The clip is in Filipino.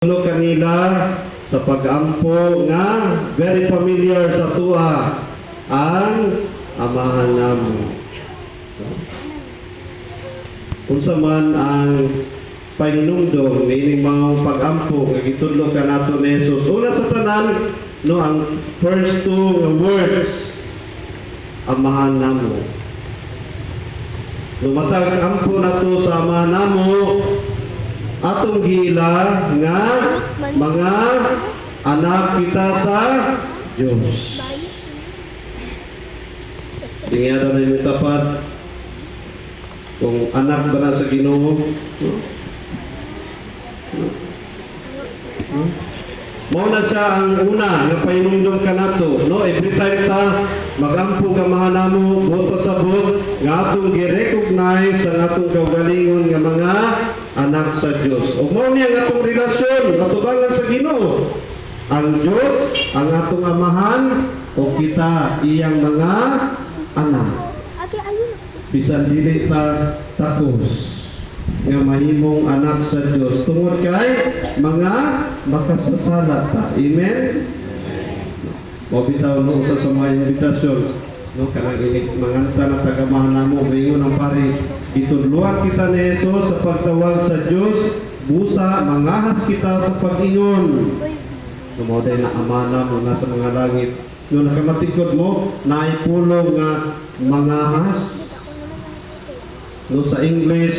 Tulo kanila sa pag-ampo nga very familiar sa tuwa ang amahan namo. Unsa man ang pahinumdom niining mga pag-ampo nga gitudlo kanato ni Jesus. Una sa tanan no ang first two words amahan namo. Lumatag ampo nato sa amahan namo atong gila nga mga anak kita sa Diyos. Tingnan na yung tapat kung anak ba na sa Ginoo. Mao na siya ang una nga pahinumdom kanato, no? Every time ta magampo ka mahanamo buot pasabot nga atong gi-recognize ang atong kaugalingon nga mga anak sa Dios. O mao niya ang atong relasyon katubangan sa Ginoo. Ang Dios ang atong amahan o kita iyang mga anak. Bisan dili ta tapos nga mahimong anak sa Dios tungod kay mga makasasala ta. Amen. O bitaw no sa mga invitasyon no kanang inig manganta na tagamahan namo ingon ang pari itudluan kita ni Jesus sa pagtawag sa Dios busa mangahas kita sa pag-ingon. Kumoday na amana mo nasa mga langit. No nakamatikod mo naipulong nga mangahas. No sa English